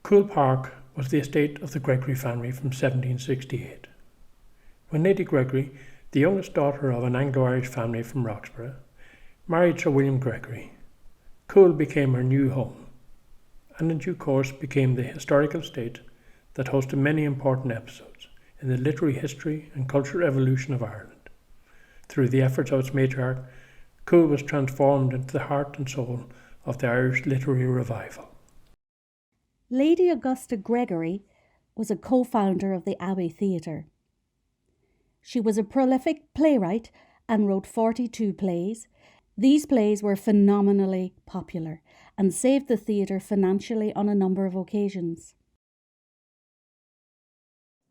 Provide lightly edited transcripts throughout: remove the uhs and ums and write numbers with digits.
Coole Park was the estate of the Gregory family from 1768. When Lady Gregory, the youngest daughter of an Anglo-Irish family from Roxburgh, married Sir William Gregory, Coole became her new home, and in due course became the historical estate that hosted many important episodes in the literary history and cultural evolution of Ireland. Through the efforts of its matriarch, Coole was transformed into the heart and soul of the Irish literary revival. Lady Augusta Gregory was a co-founder of the Abbey Theatre. She was a prolific playwright and wrote 42 plays. These plays were phenomenally popular and saved the theatre financially on a number of occasions.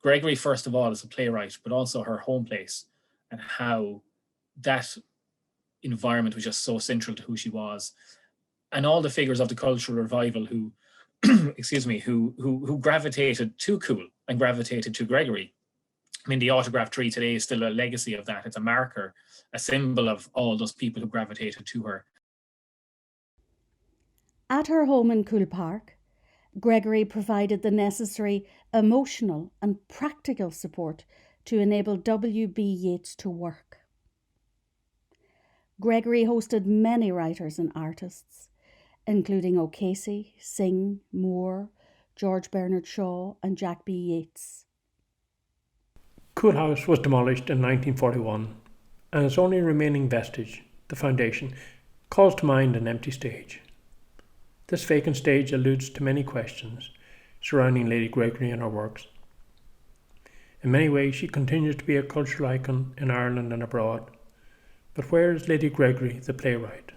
Gregory, first of all, is a playwright, but also her home place and how that environment was just so central to who she was. And all the figures of the cultural revival who who gravitated to Coole and gravitated to Gregory. I mean, the autograph tree today is still a legacy of that. It's a marker, a symbol of all those people who gravitated to her. At her home in Coole Park, Gregory provided the necessary emotional and practical support to enable W.B. Yeats to work. Gregory hosted many writers and artists, including O'Casey, Synge, Moore, George Bernard Shaw and Jack B. Yeats. Coole House was demolished in 1941, and its only remaining vestige, the foundation, calls to mind an empty stage. This vacant stage alludes to many questions surrounding Lady Gregory and her works. In many ways, she continues to be a cultural icon in Ireland and abroad. But where is Lady Gregory, the playwright?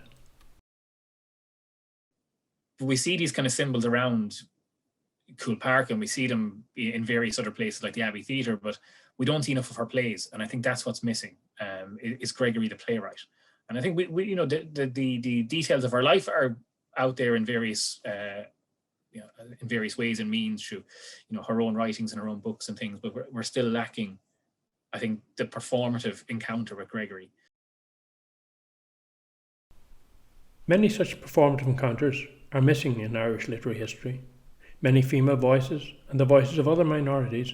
We see these kind of symbols around Coole Park, and we see them in various other places like the Abbey Theatre, but we don't see enough of her plays, and I think that's what's missing. Is Gregory the playwright? And I think we the details of her life are out there in various in various ways and means through her own writings and her own books and things, but we're still lacking, I think, the performative encounter with Gregory. Many such performative encounters are missing in Irish literary history. Many female voices and the voices of other minorities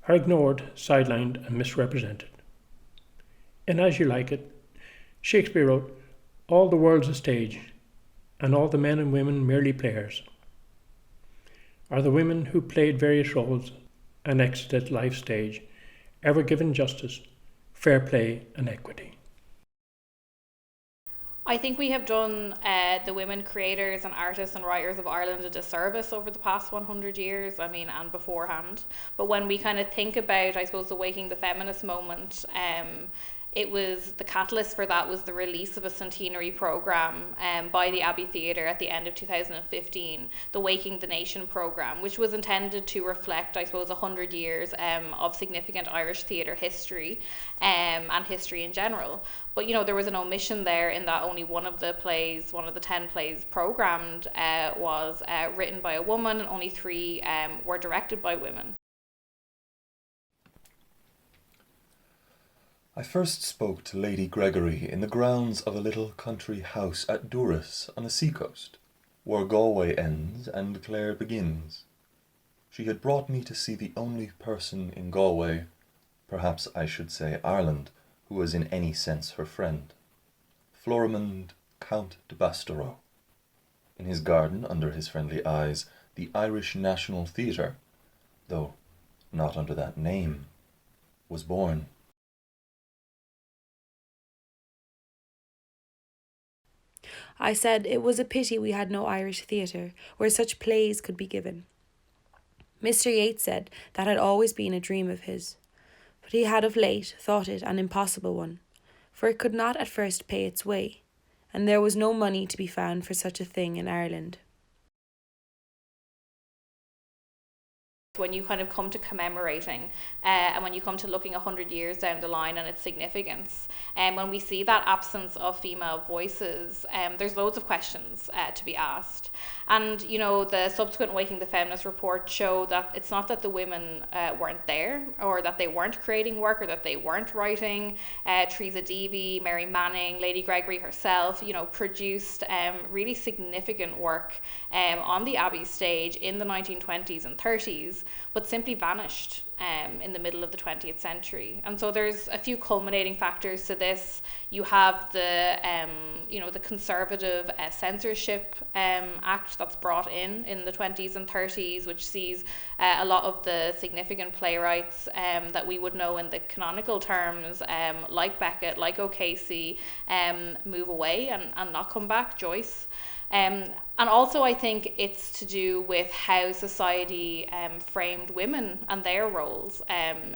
are ignored, sidelined and misrepresented. In As You Like It, Shakespeare wrote, "All the world's a stage, and all the men and women merely players." Are the women who played various roles and exited life's stage ever given justice, fair play and equity? I think we have done the women creators and artists and writers of Ireland a disservice over the past 100 years, and beforehand. But when we kind of think about, I suppose, the Waking the Feminist moment, it was the catalyst for that was the release of a centenary programme by the Abbey Theatre at the end of 2015, the Waking the Nation programme, which was intended to reflect, I suppose, 100 years of significant Irish theatre history and history in general. But, there was an omission there in that only one of the 10 plays programmed was written by a woman, and only 3 were directed by women. I first spoke to Lady Gregory in the grounds of a little country house at Durrus on the seacoast, where Galway ends and Clare begins. She had brought me to see the only person in Galway, perhaps I should say Ireland, who was in any sense her friend, Florimond Count de Bastereau. In his garden, under his friendly eyes, the Irish National Theatre, though not under that name, was born. I said it was a pity we had no Irish theatre where such plays could be given. Mr. Yeats said that had always been a dream of his, but he had of late thought it an impossible one, for it could not at first pay its way, and there was no money to be found for such a thing in Ireland. when you kind of come to commemorating and when you come to looking 100 years down the line and its significance, and when we see that absence of female voices, there's loads of questions to be asked. And you know, the subsequent Waking the Feminist report show that it's not that the women weren't there, or that they weren't creating work, or that they weren't writing. Teresa Deevy, Mary Manning, Lady Gregory herself, you know, produced really significant work on the Abbey stage in the 1920s and 30s, but simply vanished in the middle of the 20th century. And so there's a few culminating factors to this. You have the the conservative censorship act that's brought in the 20s and 30s, which sees a lot of the significant playwrights that we would know in the canonical terms, like Beckett, like O'Casey, move away and not come back, Joyce. And also I think it's to do with how society framed women and their roles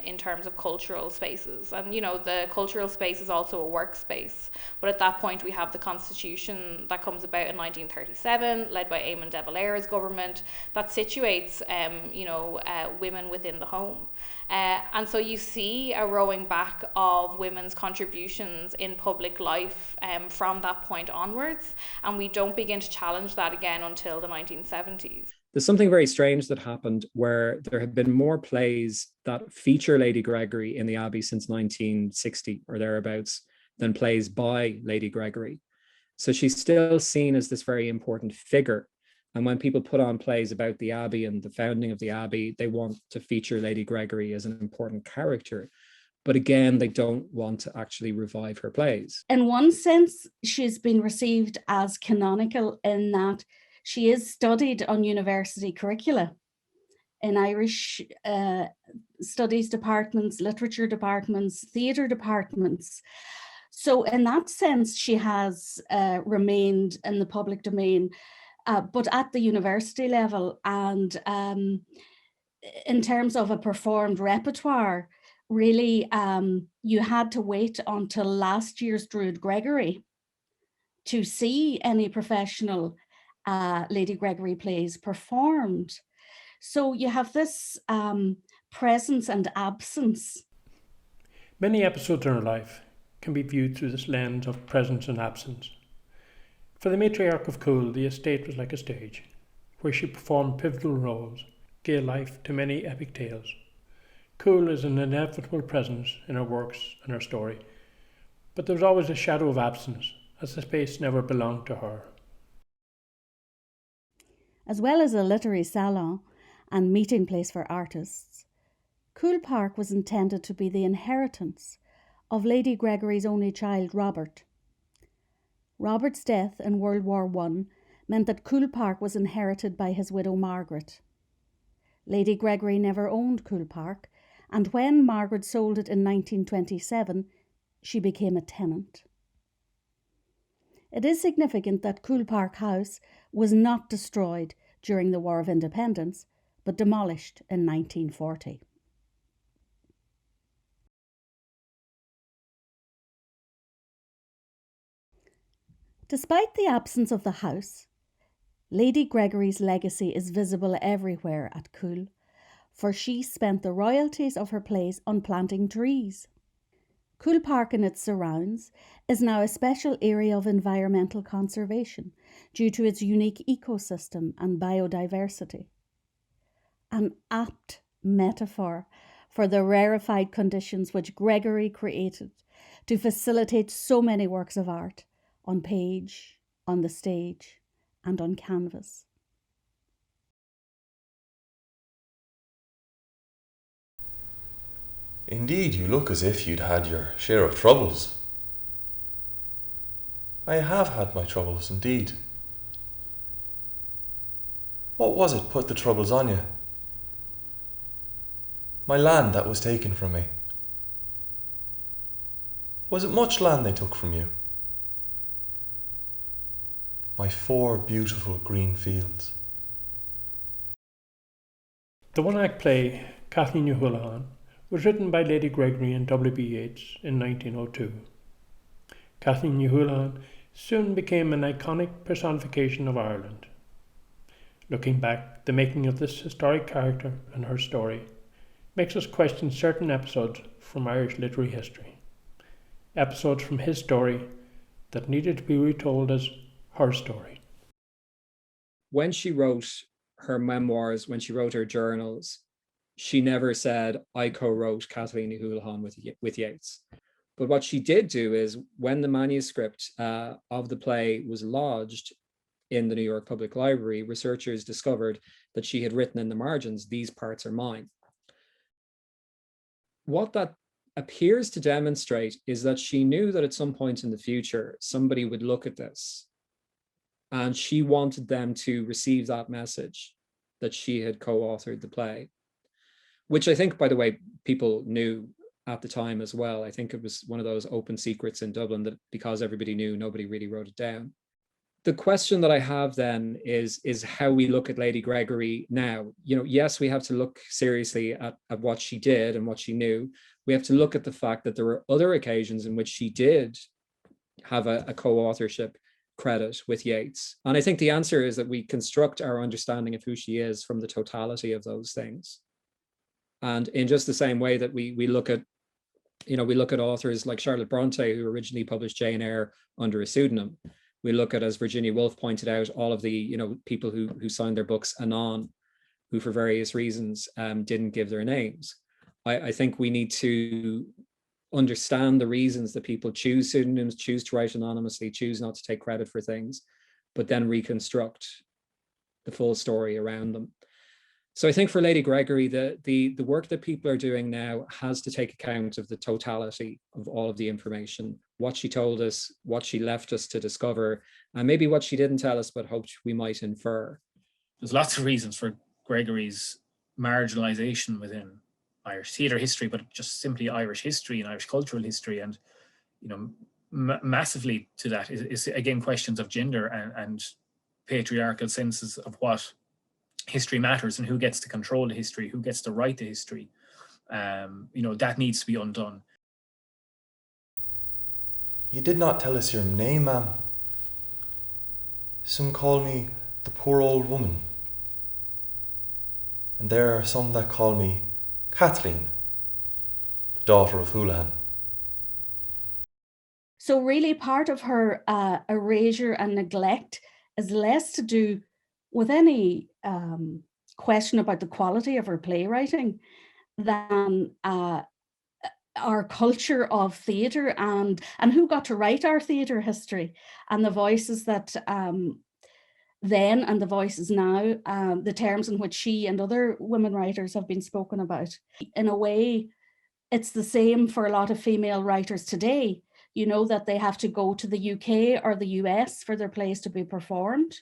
in terms of cultural spaces. And you know, the cultural space is also a workspace, but at that point we have the constitution that comes about in 1937, led by Eamon de Valera's government, that situates women within the home. And so you see a rowing back of women's contributions in public life from that point onwards, and we don't begin to challenge that again until the 1970s. There's something very strange that happened where there have been more plays that feature Lady Gregory in the Abbey since 1960 or thereabouts than plays by Lady Gregory. So she's still seen as this very important figure. And when people put on plays about the Abbey and the founding of the Abbey, they want to feature Lady Gregory as an important character. But again, they don't want to actually revive her plays. In one sense, she's been received as canonical in that she is studied on university curricula in Irish studies departments, literature departments, theatre departments. So in that sense, she has remained in the public domain, but at the university level. And in terms of a performed repertoire, really, you had to wait until last year's Druid Gregory to see any professional Lady Gregory plays performed. So you have this presence and absence. Many episodes in her life can be viewed through this lens of presence and absence. For the matriarch of Coole, the estate was like a stage, where she performed pivotal roles, gave life to many epic tales. Coole is an inevitable presence in her works and her story, but there was always a shadow of absence, as the space never belonged to her. As well as a literary salon and meeting place for artists, Coole Park was intended to be the inheritance of Lady Gregory's only child, Robert. Robert's death in World War I meant that Coole Park was inherited by his widow Margaret. Lady Gregory never owned Coole Park, and when Margaret sold it in 1927, she became a tenant. It is significant that Coole Park House was not destroyed during the War of Independence, but demolished in 1940. Despite the absence of the house, Lady Gregory's legacy is visible everywhere at Coole, for she spent the royalties of her plays on planting trees. Coole Park and its surrounds is now a special area of environmental conservation due to its unique ecosystem and biodiversity. An apt metaphor for the rarefied conditions which Gregory created to facilitate so many works of art on page, on the stage, and on canvas. Indeed, you look as if you'd had your share of troubles. I have had my troubles, indeed. What was it put the troubles on you? My land that was taken from me. Was it much land they took from you? My 4 beautiful green fields. The one-act play, Kathleen Ní Shúilleabháin, was written by Lady Gregory and W.B. Yeats in 1902. Kathleen Ní Shúilleabháin soon became an iconic personification of Ireland. Looking back, the making of this historic character and her story makes us question certain episodes from Irish literary history. Episodes from his story that needed to be retold as her story. When she wrote her memoirs, when she wrote her journals, she never said, I co-wrote Kathleen Ni Houlihan with Yeats. But what she did do is, when the manuscript of the play was lodged in the New York Public Library, researchers discovered that she had written in the margins, these parts are mine. What that appears to demonstrate is that she knew that at some point in the future, somebody would look at this, and she wanted them to receive that message that she had co-authored the play, which I think, by the way, people knew at the time as well. I think it was one of those open secrets in Dublin that because everybody knew, nobody really wrote it down. The question that I have then is how we look at Lady Gregory now. You know, yes, we have to look seriously at what she did and what she knew. We have to look at the fact that there were other occasions in which she did have a co-authorship credit with Yeats. And I think the answer is that we construct our understanding of who she is from the totality of those things. And in just the same way that we look at, you know, we look at authors like Charlotte Bronte, who originally published Jane Eyre under a pseudonym. We look at, as Virginia Woolf pointed out, all of the, you know, people who signed their books anon, who for various reasons didn't give their names. I think we need to understand the reasons that people choose pseudonyms, choose to write anonymously, choose not to take credit for things, but then reconstruct the full story around them. So I think for Lady Gregory, the work that people are doing now has to take account of the totality of all of the information, what she told us, what she left us to discover, and maybe what she didn't tell us, but hoped we might infer. There's lots of reasons for Gregory's marginalization within Irish theatre history, but just simply Irish history and Irish cultural history. And, you know, massively to that is again, questions of gender and patriarchal senses of what history matters and who gets to control the history, who gets to write the history. You know, that needs to be undone. You did not tell us your name, ma'am. Some call me the poor old woman, and there are some that call me Kathleen, the daughter of Houlihan. So really part of her erasure and neglect is less to do with any question about the quality of her playwriting than our culture of theatre and who got to write our theatre history, and the voices that then and the voices now, the terms in which she and other women writers have been spoken about. In a way, it's the same for a lot of female writers today, you know, that they have to go to the UK or the US for their plays to be performed.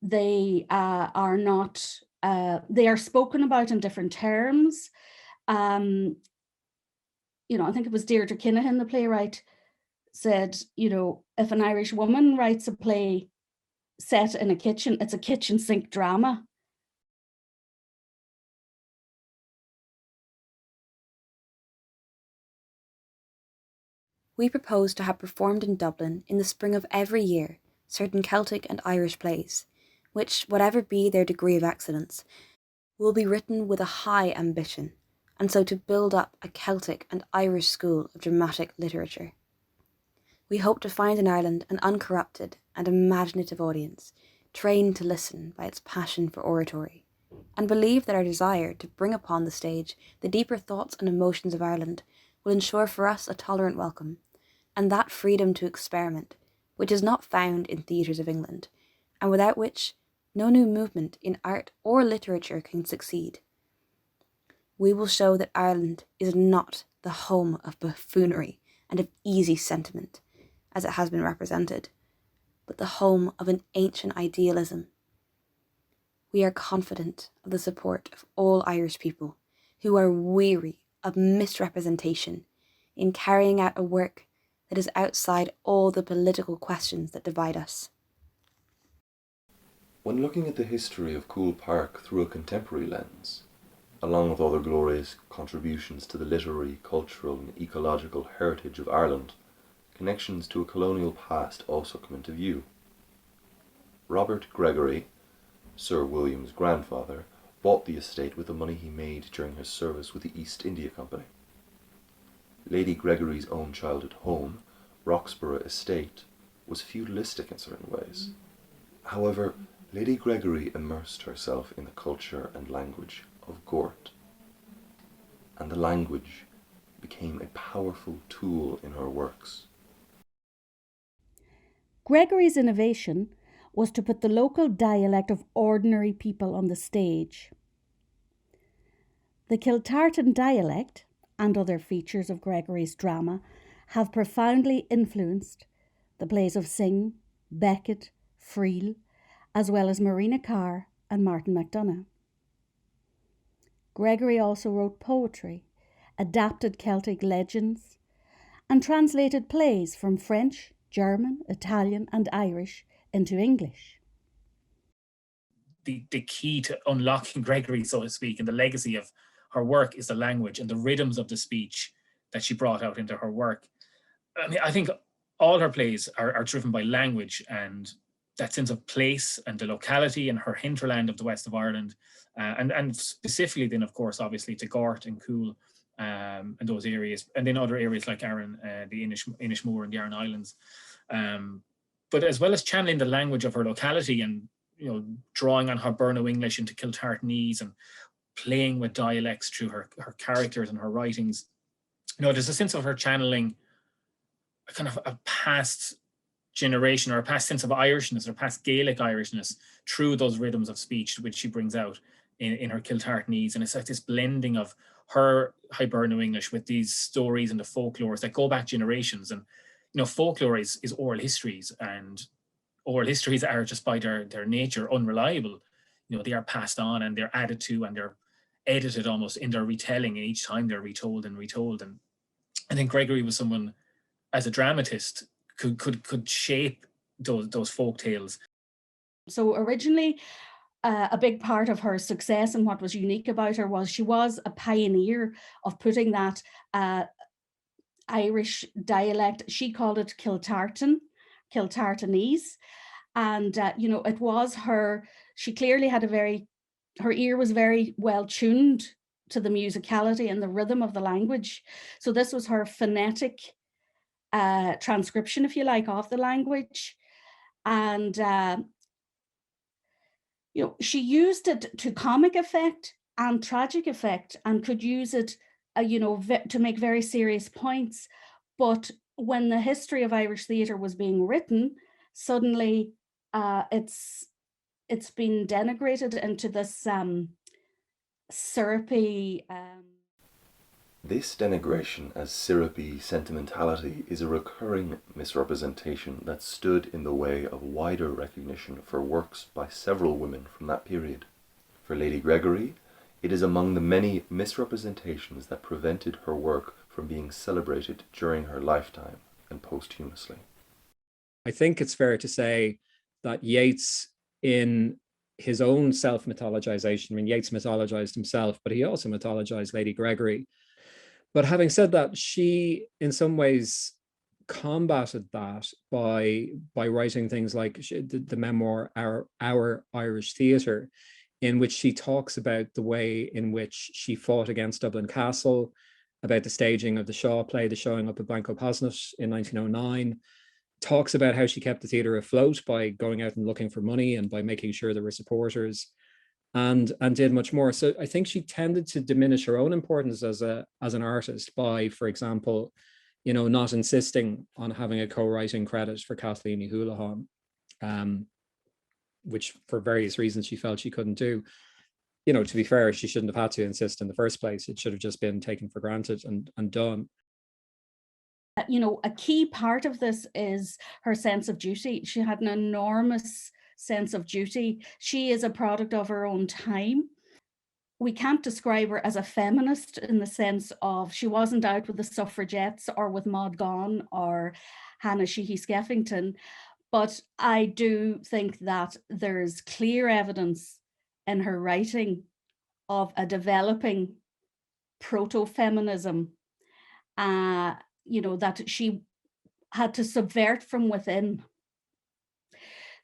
They are not, they are spoken about in different terms. You know, I think it was Deirdre Kinahan, the playwright, said, you know, if an Irish woman writes a play set in a kitchen, it's a kitchen sink drama. We propose to have performed in Dublin in the spring of every year certain Celtic and Irish plays, which, whatever be their degree of excellence, will be written with a high ambition, and so to build up a Celtic and Irish school of dramatic literature. We hope to find in Ireland an uncorrupted and imaginative audience, trained to listen by its passion for oratory, and believe that our desire to bring upon the stage the deeper thoughts and emotions of Ireland will ensure for us a tolerant welcome, and that freedom to experiment, which is not found in theatres of England, and without which no new movement in art or literature can succeed. We will show that Ireland is not the home of buffoonery and of easy sentiment, as it has been represented, but the home of an ancient idealism. We are confident of the support of all Irish people who are weary of misrepresentation in carrying out a work that is outside all the political questions that divide us. When looking at the history of Coole Park through a contemporary lens, along with other glorious contributions to the literary, cultural and ecological heritage of Ireland, connections to a colonial past also come into view. Robert Gregory, Sir William's grandfather, bought the estate with the money he made during his service with the East India Company. Lady Gregory's own childhood home, Roxburgh Estate, was feudalistic in certain ways. However, Lady Gregory immersed herself in the culture and language of Gort, and the language became a powerful tool in her works. Gregory's innovation was to put the local dialect of ordinary people on the stage. The Kiltartan dialect and other features of Gregory's drama have profoundly influenced the plays of Synge, Beckett, Friel, as well as Marina Carr and Martin McDonagh. Gregory also wrote poetry, adapted Celtic legends, and translated plays from French, German, Italian, and Irish into English. The key to unlocking Gregory, so to speak, and the legacy of her work is the language and the rhythms of the speech that she brought out into her work. I mean, I think all her plays are driven by language and that sense of place and the locality and her hinterland of the west of Ireland, and specifically then, of course, obviously to Gort and Coole and those areas, and then other areas like Arran, the Inishmore and the Aran Islands. But as well as channeling the language of her locality and drawing on her Burno English into Kiltartanese and playing with dialects through her characters and her writings, there's a sense of her channeling a kind of a past generation or a past sense of Irishness or past Gaelic Irishness through those rhythms of speech which she brings out in her Kiltartanese. And it's like this blending of her Hiberno English with these stories and the folklores that go back generations. And folklore is oral histories, and oral histories are just by their nature unreliable. They are passed on and they're added to and they're edited almost in their retelling, and each time they're retold and retold. And I think Gregory was someone, as a dramatist, could shape those folk tales. So originally, a big part of her success and what was unique about her was she was a pioneer of putting that Irish dialect. She called it Kiltartanese, and it was her. She clearly had her ear was very well tuned to the musicality and the rhythm of the language. So this was her phonetic transcription, if you like, of the language. And she used it to comic effect and tragic effect, and could use it to make very serious points. But when the history of Irish theatre was being written, suddenly it's been denigrated into this syrupy. This denigration as syrupy sentimentality is a recurring misrepresentation that stood in the way of wider recognition for works by several women from that period. For Lady Gregory, it is among the many misrepresentations that prevented her work from being celebrated during her lifetime and posthumously. I think it's fair to say that Yeats, in his own self-mythologization, Yeats mythologized himself, but he also mythologized Lady Gregory. But having said that, she, in some ways, combated that by writing things like the memoir Our Irish Theatre, in which she talks about the way in which she fought against Dublin Castle, about the staging of the Shaw play, the showing up at Banco Posnet in 1909, talks about how she kept the theatre afloat by going out and looking for money and by making sure there were supporters, and did much more. So I think she tended to diminish her own importance as an artist by, for example, not insisting on having a co-writing credit for Kathleen Ní Houlihan, which for various reasons she felt she couldn't do. To be fair, she shouldn't have had to insist in the first place. It should have just been taken for granted and done. A key part of this is her sense of duty. She had an enormous sense of duty. She is a product of her own time. We can't describe her as a feminist in the sense of she wasn't out with the suffragettes or with Maud Gonne or Hannah Sheehy Skeffington, but I do think that there's clear evidence in her writing of a developing proto-feminism, that she had to subvert from within.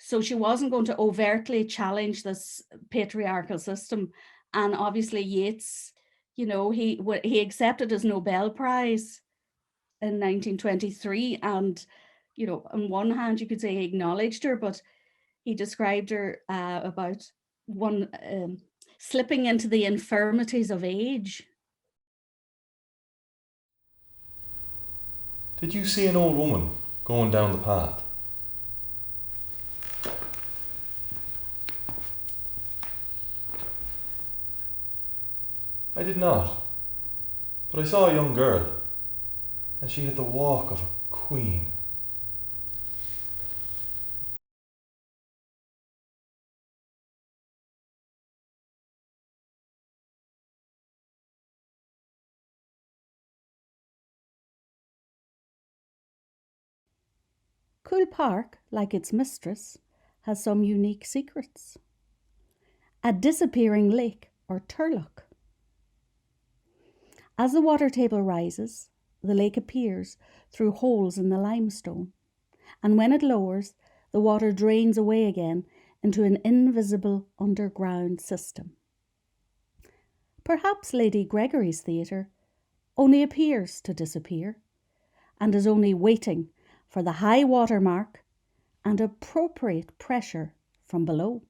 So she wasn't going to overtly challenge this patriarchal system. And obviously Yeats, he accepted his Nobel Prize in 1923. And, on one hand, you could say he acknowledged her, but he described her about slipping into the infirmities of age. Did you see an old woman going down the path? I did not, but I saw a young girl, and she had the walk of a queen. Coole Park, like its mistress, has some unique secrets. A disappearing lake or turlough. As the water table rises, the lake appears through holes in the limestone, and when it lowers, the water drains away again into an invisible underground system. Perhaps Lady Gregory's theatre only appears to disappear and is only waiting for the high water mark and appropriate pressure from below.